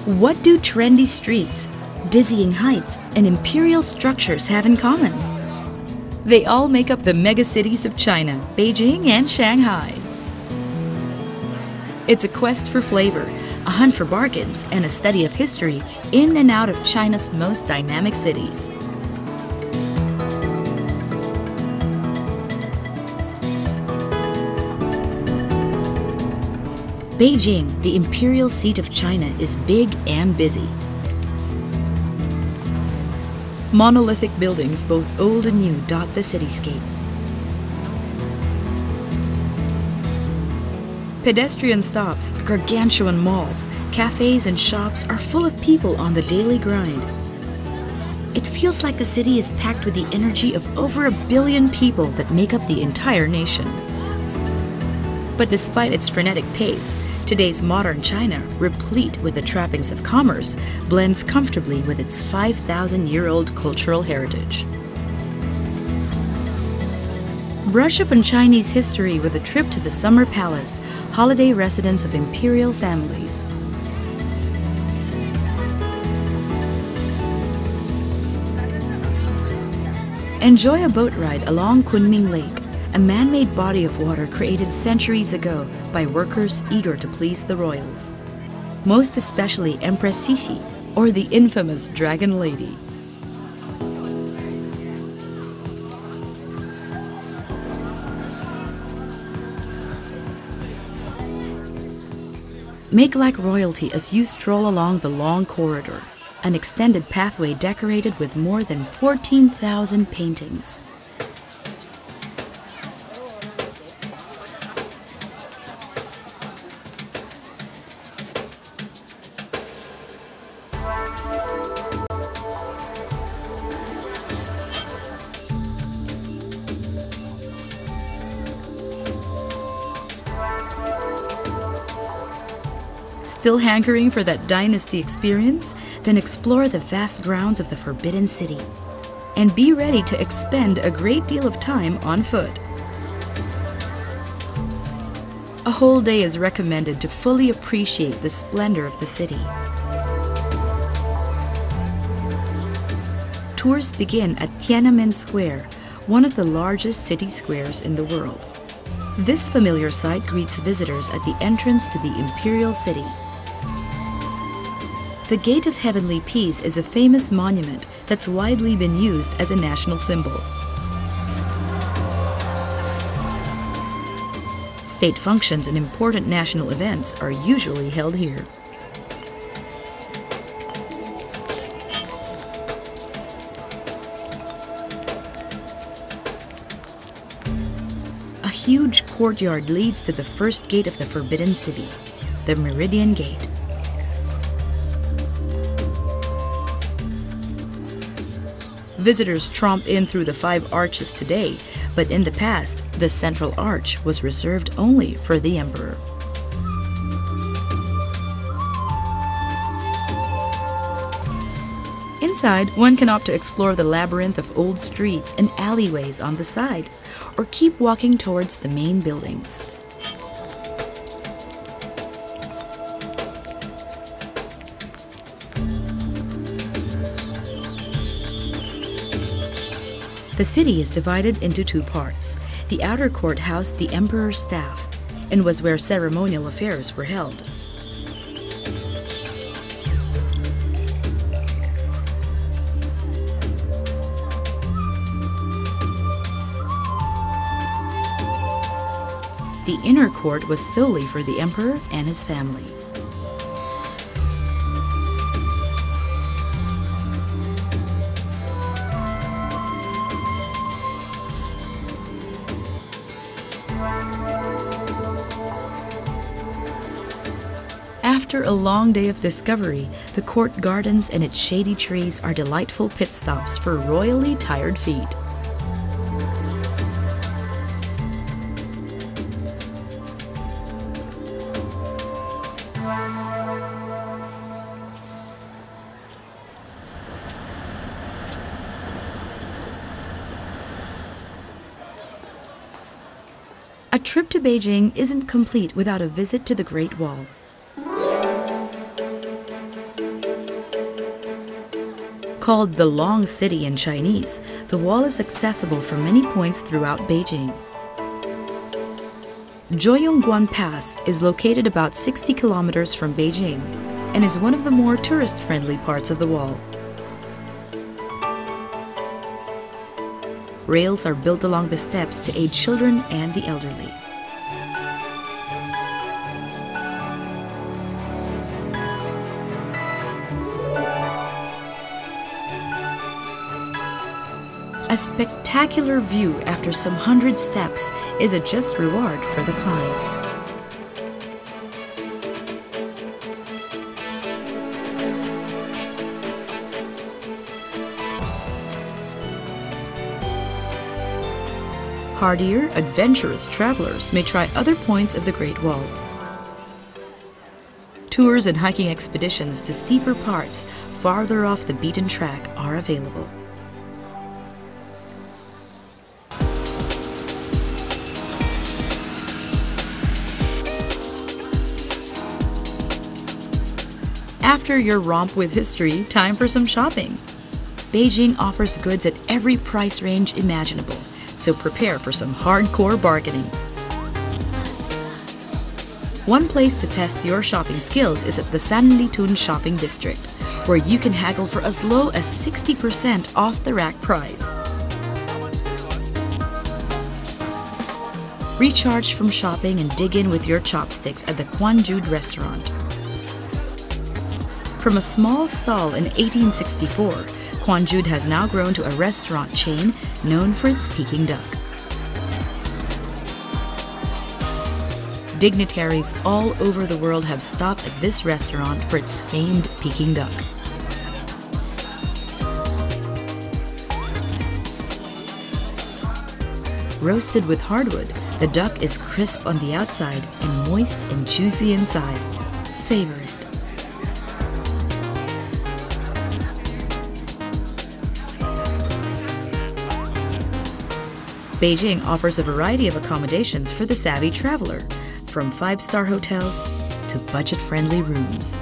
What do trendy streets, dizzying heights, and imperial structures have in common? They all make up the megacities of China, Beijing and Shanghai. It's a quest for flavor, a hunt for bargains, and a study of history in and out of China's most dynamic cities. Beijing, the imperial seat of China, is big and busy. Monolithic buildings, both old and new, dot the cityscape. Pedestrian stops, gargantuan malls, cafes and shops are full of people on the daily grind. It feels like the city is packed with the energy of over 1 billion people that make up the entire nation. But despite its frenetic pace, today's modern China, replete with the trappings of commerce, blends comfortably with its 5,000-year-old cultural heritage. Brush up on Chinese history with a trip to the Summer Palace, holiday residence of imperial families. Enjoy a boat ride along Kunming Lake, a man-made body of water created centuries ago by workers eager to please the royals, most especially Empress Xixi, or the infamous Dragon Lady. Make like royalty as you stroll along the long corridor, an extended pathway decorated with more than 14,000 paintings. Still hankering for that dynasty experience? Then explore the vast grounds of the Forbidden City. And be ready to expend a great deal of time on foot. A whole day is recommended to fully appreciate the splendor of the city. Tours begin at Tiananmen Square, one of the largest city squares in the world. This familiar sight greets visitors at the entrance to the imperial city. The Gate of Heavenly Peace is a famous monument that's widely been used as a national symbol. State functions and important national events are usually held here. A huge courtyard leads to the first gate of the Forbidden City, the Meridian Gate. Visitors tromp in through the 5 arches today, but in the past, the central arch was reserved only for the emperor. Inside, one can opt to explore the labyrinth of old streets and alleyways on the side, or keep walking towards the main buildings. The city is divided into 2 parts. The outer court housed the emperor's staff and was where ceremonial affairs were held. The inner court was solely for the emperor and his family. After a long day of discovery, the court gardens and its shady trees are delightful pit stops for royally tired feet. A trip to Beijing isn't complete without a visit to the Great Wall. Called the Long City in Chinese, the wall is accessible from many points throughout Beijing. Zhuoyongguan Pass is located about 60 kilometers from Beijing and is one of the more tourist-friendly parts of the wall. Rails are built along the steps to aid children and the elderly. A spectacular view after some 100 steps is a just reward for the climb. Hardier, adventurous travelers may try other points of the Great Wall. Tours and hiking expeditions to steeper parts farther off the beaten track are available. After your romp with history, time for some shopping. Beijing offers goods at every price range imaginable, so prepare for some hardcore bargaining. One place to test your shopping skills is at the Sanlitun shopping district, where you can haggle for as low as 60% off the rack price. Recharge from shopping and dig in with your chopsticks at the Quanjude restaurant. From a small stall in 1864, Quanjude has now grown to a restaurant chain known for its Peking duck. Dignitaries all over the world have stopped at this restaurant for its famed Peking duck. Roasted with hardwood, the duck is crisp on the outside and moist and juicy inside. Savor it. Beijing offers a variety of accommodations for the savvy traveler, from 5-star hotels to budget-friendly rooms.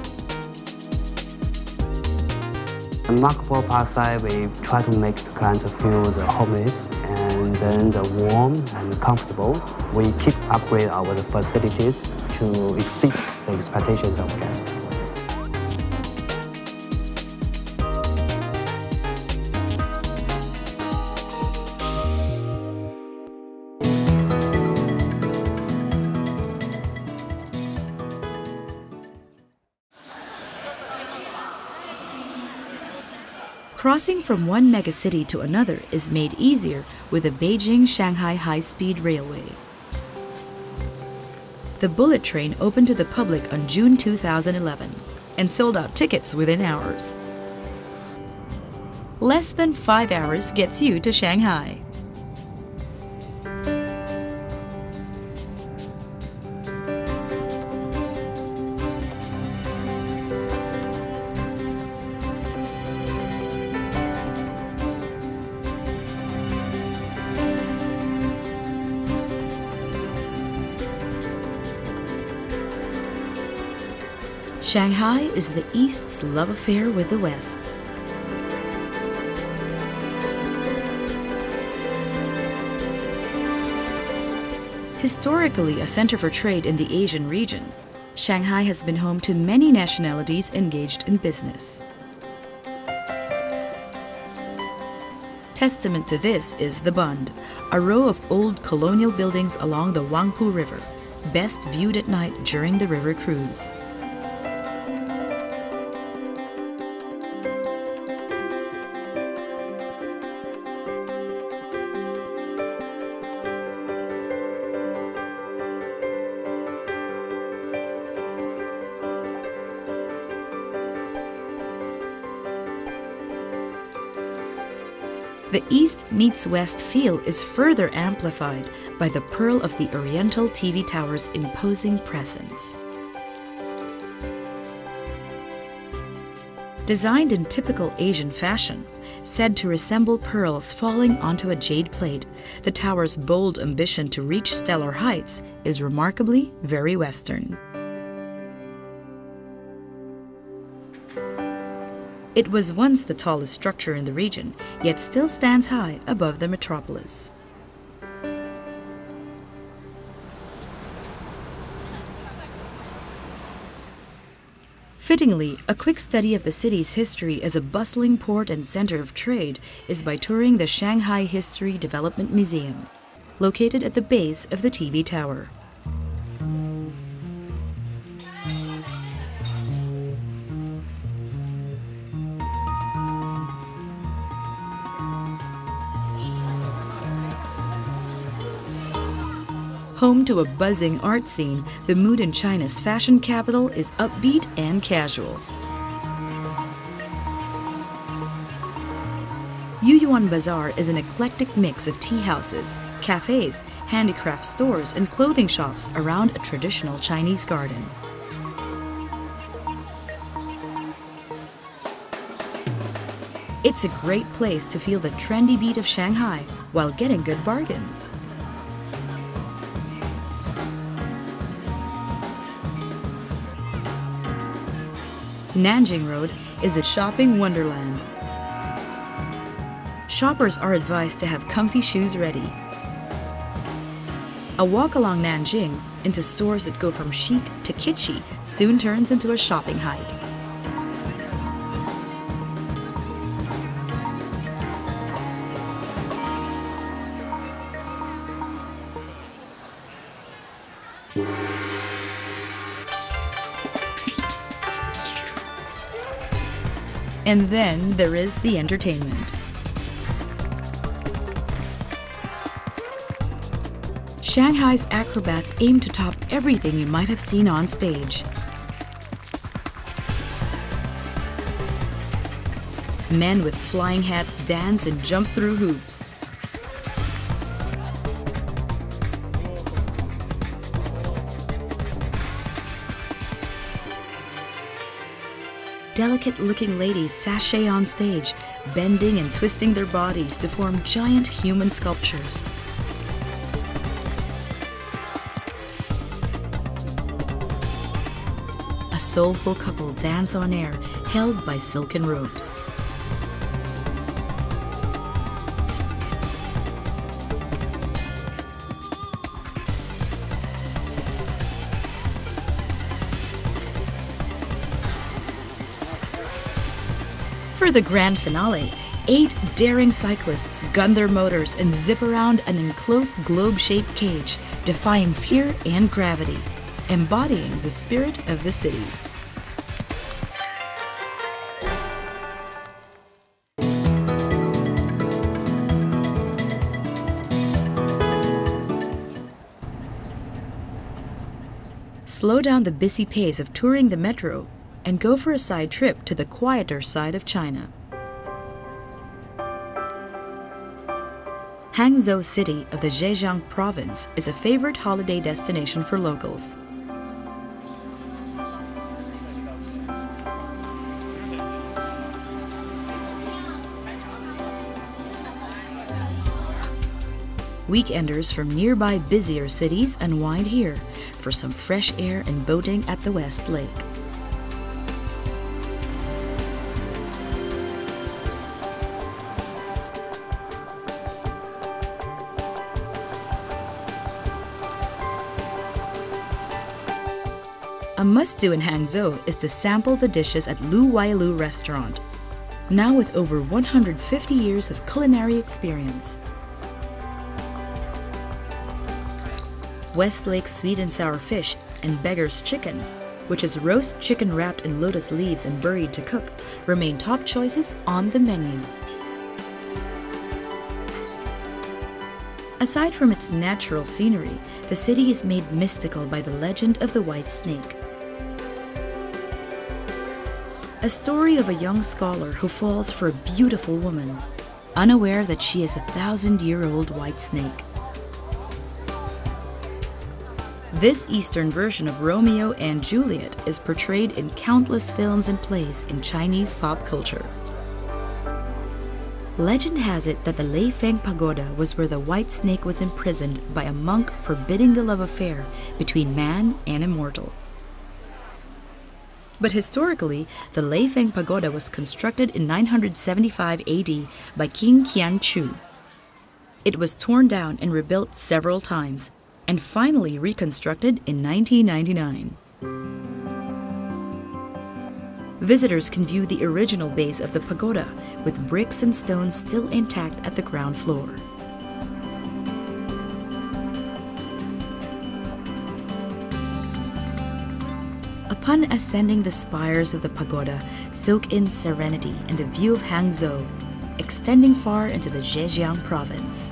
In Marketable Park side, we try to make the clients feel the homeless and then the warm and comfortable. We keep upgrade our facilities to exceed the expectations of guests. Crossing from one megacity to another is made easier with the Beijing-Shanghai high-speed railway. The bullet train opened to the public on June 2011 and sold out tickets within hours. Less than 5 hours gets you to Shanghai. Shanghai is the East's love affair with the West. Historically a center for trade in the Asian region, Shanghai has been home to many nationalities engaged in business. Testament to this is the Bund, a row of old colonial buildings along the Wangpu River, best viewed at night during the river cruise. The East meets West feel is further amplified by the Pearl of the Oriental TV Tower's imposing presence. Designed in typical Asian fashion, said to resemble pearls falling onto a jade plate, the tower's bold ambition to reach stellar heights is remarkably very Western. It was once the tallest structure in the region, yet still stands high above the metropolis. Fittingly, a quick study of the city's history as a bustling port and center of trade is by touring the Shanghai History Development Museum, located at the base of the TV tower. Home to a buzzing art scene, the mood in China's fashion capital is upbeat and casual. Yuyuan Bazaar is an eclectic mix of tea houses, cafes, handicraft stores, and clothing shops around a traditional Chinese garden. It's a great place to feel the trendy beat of Shanghai while getting good bargains. Nanjing Road is a shopping wonderland. Shoppers are advised to have comfy shoes ready. A walk along Nanjing into stores that go from chic to kitschy soon turns into a shopping hike. And then there is the entertainment. Shanghai's acrobats aim to top everything you might have seen on stage. Men with flying hats dance and jump through hoops. Delicate-looking ladies sashay on stage, bending and twisting their bodies to form giant human sculptures. A soulful couple dance on air, held by silken ropes. For the grand finale, 8 daring cyclists gun their motors and zip around an enclosed globe-shaped cage, defying fear and gravity, embodying the spirit of the city. Slow down the busy pace of touring the metro and go for a side trip to the quieter side of China. Hangzhou City of the Zhejiang province is a favorite holiday destination for locals. Weekenders from nearby busier cities unwind here for some fresh air and boating at the West Lake. A must-do in Hangzhou is to sample the dishes at Lu Wailu restaurant, now with over 150 years of culinary experience. Westlake's sweet and sour fish and Beggar's chicken, which is roast chicken wrapped in lotus leaves and buried to cook, remain top choices on the menu. Aside from its natural scenery, the city is made mystical by the legend of the white snake. A story of a young scholar who falls for a beautiful woman, unaware that she is a 1,000-year-old white snake. This Eastern version of Romeo and Juliet is portrayed in countless films and plays in Chinese pop culture. Legend has it that the Leifeng Pagoda was where the white snake was imprisoned by a monk forbidding the love affair between man and a mortal. But historically, the Leifeng Pagoda was constructed in 975 AD by King Qianchu. It was torn down and rebuilt several times, and finally reconstructed in 1999. Visitors can view the original base of the pagoda, with bricks and stones still intact at the ground floor. Upon ascending the spires of the pagoda, soak in serenity and the view of Hangzhou, extending far into the Zhejiang province.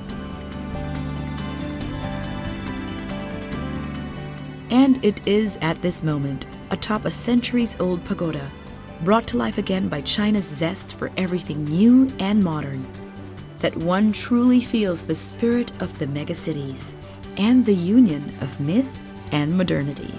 And it is at this moment, atop a centuries-old pagoda, brought to life again by China's zest for everything new and modern, that one truly feels the spirit of the megacities and the union of myth and modernity.